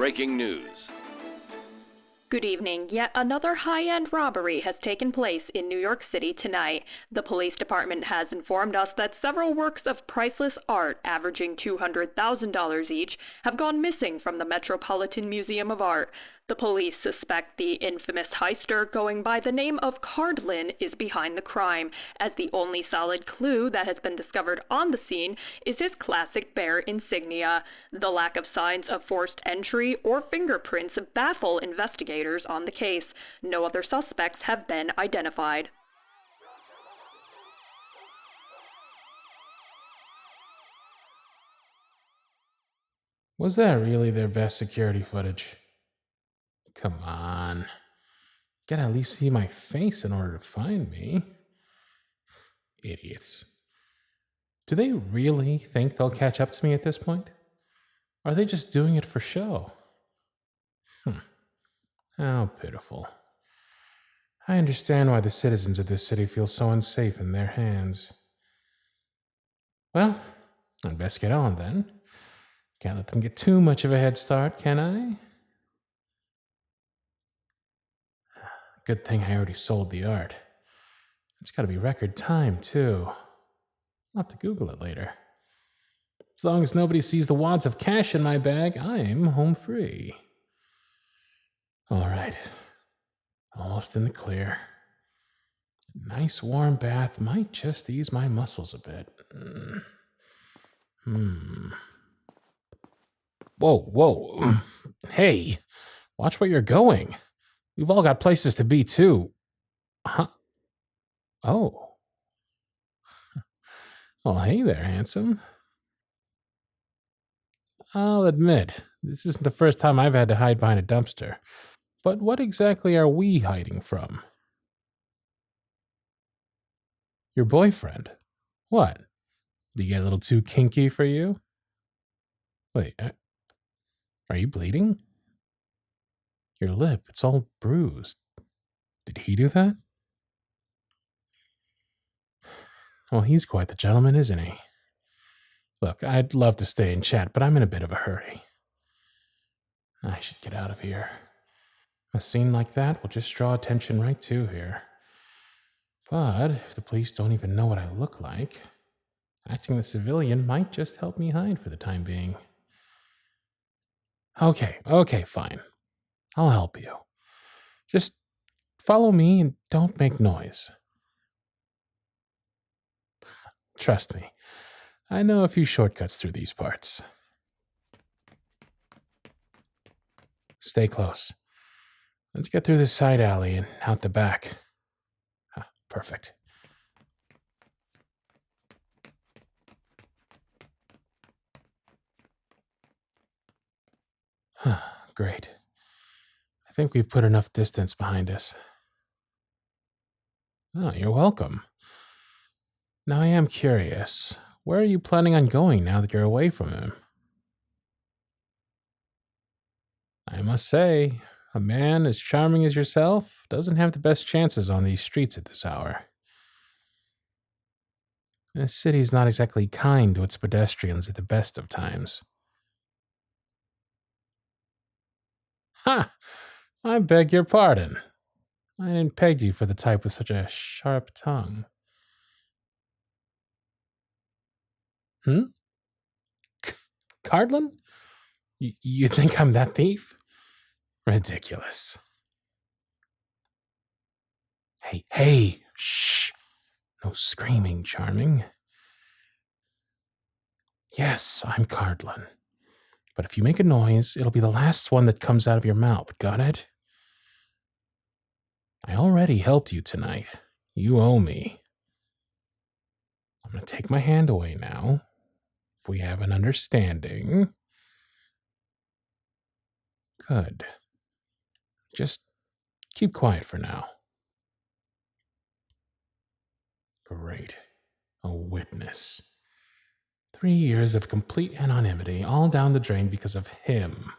Breaking news. Good evening. Yet another high-end robbery has taken place in New York City tonight. The police department has informed us that several works of priceless art, averaging $200,000 each, have gone missing from the Metropolitan Museum of Art. The police suspect the infamous heister, going by the name of Cardlin, is behind the crime, as the only solid clue that has been discovered on the scene is his classic bear insignia. The lack of signs of forced entry or fingerprints baffle investigators on the case. No other suspects have been identified. Was that really their best security footage? Come on. Gotta at least see my face in order to find me. Idiots. Do they really think they'll catch up to me at this point? Or are they just doing it for show? How pitiful. I understand why the citizens of this city feel so unsafe in their hands. Well, I'd best get on then. Can't let them get too much of a head start, can I? Good thing I already sold the art. It's gotta be record time, too. I'll have to Google it later. As long as nobody sees the wads of cash in my bag, I'm home free. All right. Almost in the clear. Nice warm bath might just ease my muscles a bit. Whoa. Hey, watch where you're going. We've all got places to be, too. Huh? Oh. Well, hey there, handsome. I'll admit, this isn't the first time I've had to hide behind a dumpster. But what exactly are we hiding from? Your boyfriend? What? Did he get a little too kinky for you? Wait, are you bleeding? Your lip, it's all bruised. Did he do that? Well, he's quite the gentleman, isn't he? Look, I'd love to stay and chat, but I'm in a bit of a hurry. I should get out of here. A scene like that will just draw attention right to here. But if the police don't even know what I look like, acting the civilian might just help me hide for the time being. Okay, fine. I'll help you. Just follow me and don't make noise. Trust me, I know a few shortcuts through these parts. Stay close. Let's get through this side alley and out the back. Perfect. Great. I think we've put enough distance behind us. Oh, you're welcome. Now I am curious. Where are you planning on going now that you're away from him? I must say, a man as charming as yourself doesn't have the best chances on these streets at this hour. This city's not exactly kind to its pedestrians at the best of times. Ha! I beg your pardon. I didn't peg you for the type with such a sharp tongue. Cardlin? You think I'm that thief? Ridiculous. Hey, shh. No screaming, charming. Yes, I'm Cardlin. But if you make a noise, it'll be the last one that comes out of your mouth, got it? I already helped you tonight. You owe me. I'm gonna take my hand away now. If we have an understanding. Good. Just keep quiet for now. Great. A witness. 3 years of complete anonymity, all down the drain because of him.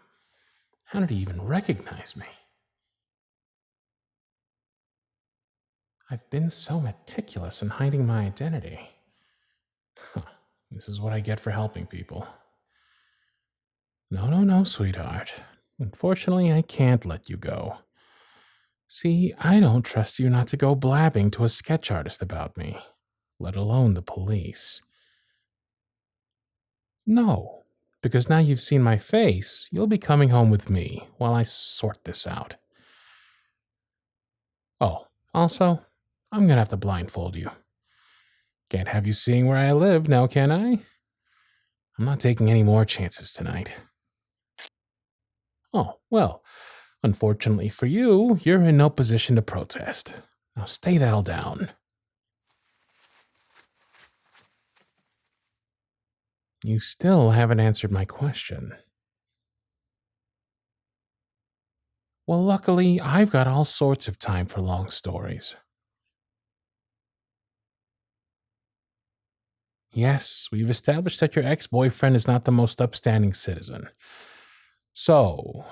How did he even recognize me? I've been so meticulous in hiding my identity. This is what I get for helping people. No, sweetheart. Unfortunately, I can't let you go. See, I don't trust you not to go blabbing to a sketch artist about me, let alone the police. No, because now you've seen my face, you'll be coming home with me while I sort this out. Oh, also, I'm gonna have to blindfold you. Can't have you seeing where I live now, can I? I'm not taking any more chances tonight. Oh, well, unfortunately for you, you're in no position to protest. Now stay the hell down. You still haven't answered my question. Well, luckily, I've got all sorts of time for long stories. Yes, we've established that your ex-boyfriend is not the most upstanding citizen. So,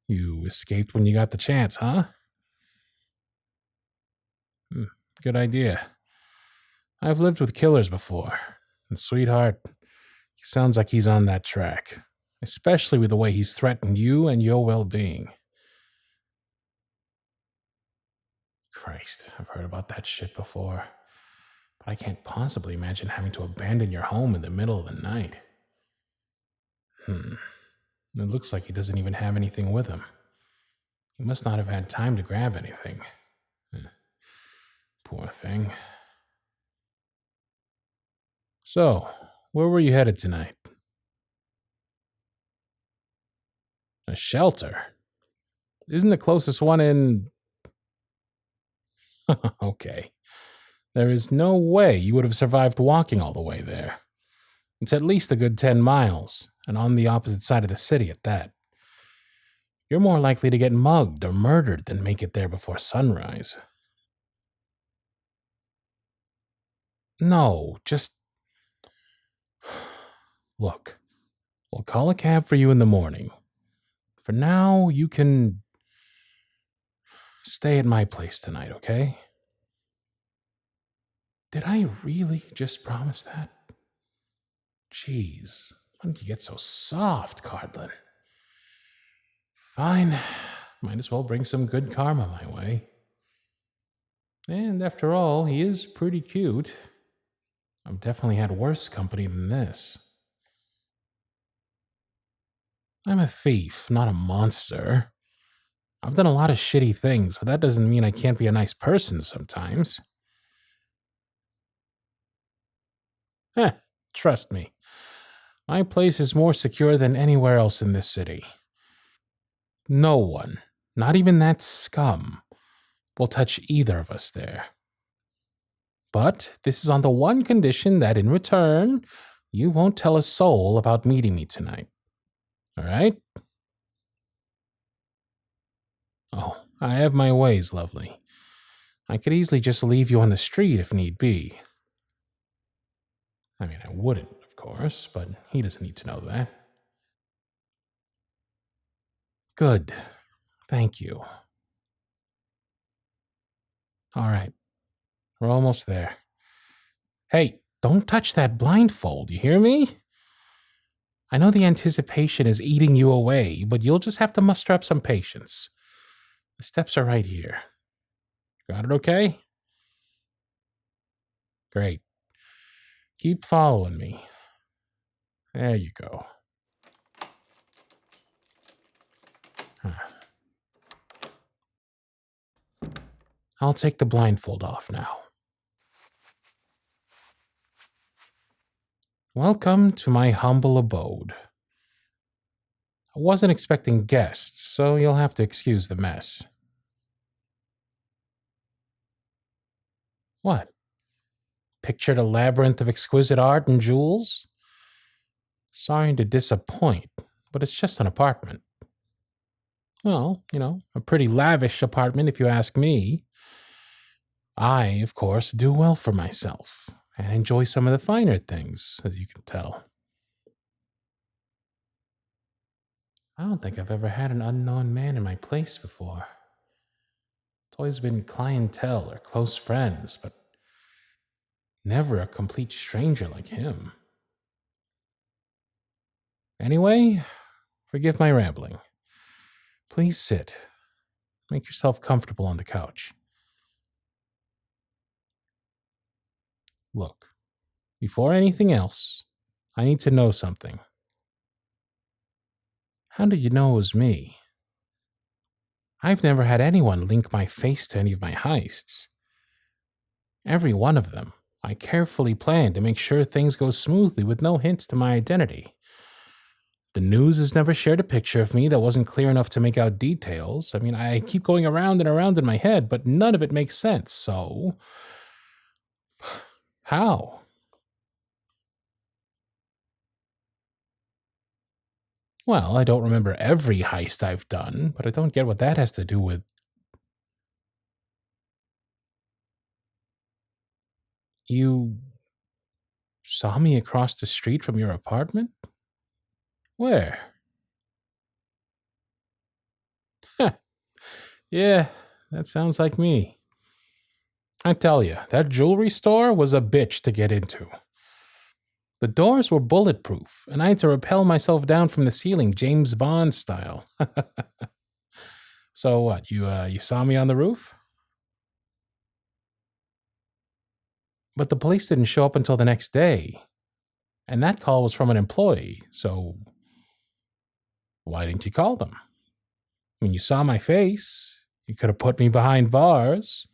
you escaped when you got the chance, huh? Good idea. I've lived with killers before, and sweetheart, he sounds like he's on that track, especially with the way he's threatened you and your well-being. Christ, I've heard about that shit before, but I can't possibly imagine having to abandon your home in the middle of the night. It looks like he doesn't even have anything with him. He must not have had time to grab anything. Poor thing. So, where were you headed tonight? A shelter? Isn't the closest one in... Okay. There is no way you would have survived walking all the way there. It's at least a good 10 miles, and on the opposite side of the city at that. You're more likely to get mugged or murdered than make it there before sunrise. No, just... Look, we'll call a cab for you in the morning. For now, you can... stay at my place tonight, okay? Did I really just promise that? Jeez, why did you get so soft, Cardlin? Fine, might as well bring some good karma my way. And after all, he is pretty cute. I've definitely had worse company than this. I'm a thief, not a monster. I've done a lot of shitty things, but that doesn't mean I can't be a nice person sometimes. Heh, trust me. My place is more secure than anywhere else in this city. No one, not even that scum, will touch either of us there. But this is on the one condition that in return, you won't tell a soul about meeting me tonight. All right? Oh, I have my ways, lovely. I could easily just leave you on the street if need be. I mean, I wouldn't, of course, but he doesn't need to know that. Good. Thank you. All right. We're almost there. Hey, don't touch that blindfold, you hear me? I know the anticipation is eating you away, but you'll just have to muster up some patience. The steps are right here. Got it okay? Great. Keep following me. There you go. I'll take the blindfold off now. Welcome to my humble abode. I wasn't expecting guests, so you'll have to excuse the mess. What? Pictured a labyrinth of exquisite art and jewels? Sorry to disappoint, but it's just an apartment. Well, a pretty lavish apartment if you ask me. I, of course, do well for myself and enjoy some of the finer things, as you can tell. I don't think I've ever had an unknown man in my place before. It's always been clientele or close friends, but never a complete stranger like him. Anyway, Forgive my rambling. Please sit. Make yourself comfortable on the couch. Look, before anything else, I need to know something. How did you know it was me? I've never had anyone link my face to any of my heists. Every one of them, I carefully planned to make sure things go smoothly with no hints to my identity. The news has never shared a picture of me that wasn't clear enough to make out details. I mean, I keep going around and around in my head, but none of it makes sense, so... How? Well, I don't remember every heist I've done, but I don't get what that has to do with... You saw me across the street from your apartment? Where? Yeah, that sounds like me. I tell you, that jewelry store was a bitch to get into. The doors were bulletproof, and I had to rappel myself down from the ceiling, James Bond style. So what, you saw me on the roof? But the police didn't show up until the next day. And that call was from an employee, so why didn't you call them? I mean, you saw my face. You could have put me behind bars.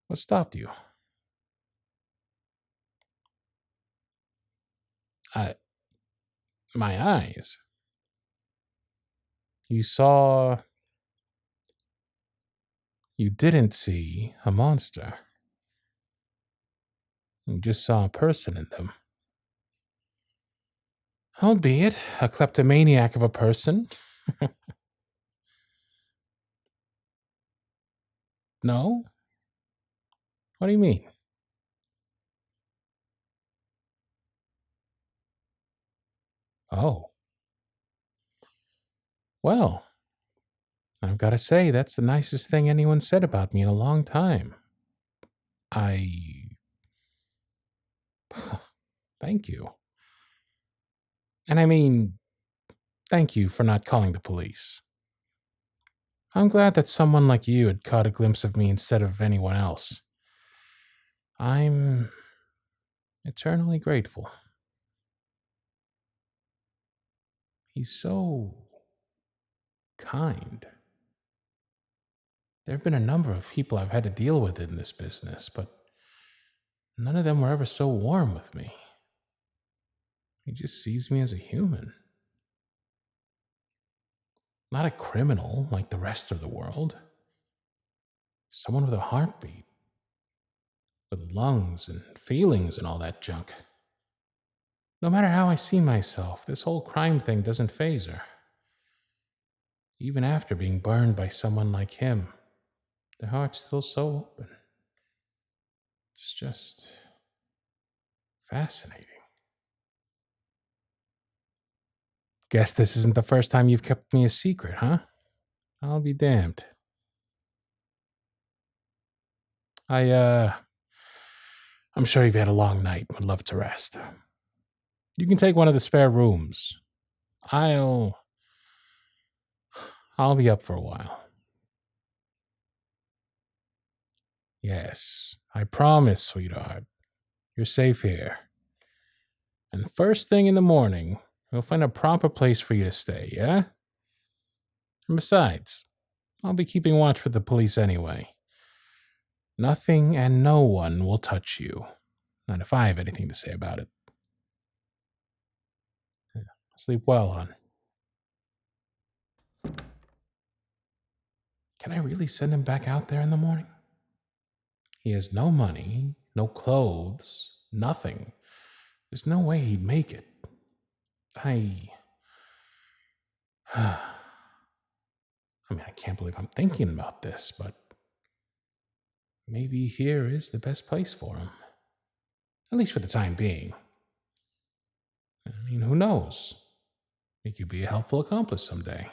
What stopped you? My eyes. You didn't see a monster. You just saw a person in them. Albeit a kleptomaniac of a person. No? What do you mean? Oh. Well, I've got to say, that's the nicest thing anyone said about me in a long time. Thank you. And I mean, thank you for not calling the police. I'm glad that someone like you had caught a glimpse of me instead of anyone else. I'm eternally grateful. He's so kind. There have been a number of people I've had to deal with in this business, but none of them were ever so warm with me. He just sees me as a human. Not a criminal like the rest of the world. Someone with a heartbeat. With lungs and feelings and all that junk. No matter how I see myself, this whole crime thing doesn't faze her. Even after being burned by someone like him, their heart's still so open. It's just fascinating. Guess this isn't the first time you've kept me a secret, huh? I'll be damned. I'm sure you've had a long night. Would love to rest. You can take one of the spare rooms. I'll be up for a while. Yes, I promise, sweetheart. You're safe here. And first thing in the morning, we'll find a proper place for you to stay, yeah? And besides, I'll be keeping watch for the police anyway. Nothing and no one will touch you. Not if I have anything to say about it. Sleep well, hon. Can I really send him back out there in the morning? He has no money, no clothes, nothing. There's no way he'd make it. I mean, I can't believe I'm thinking about this, but maybe here is the best place for him. At least for the time being. I mean, who knows? He could be a helpful accomplice someday.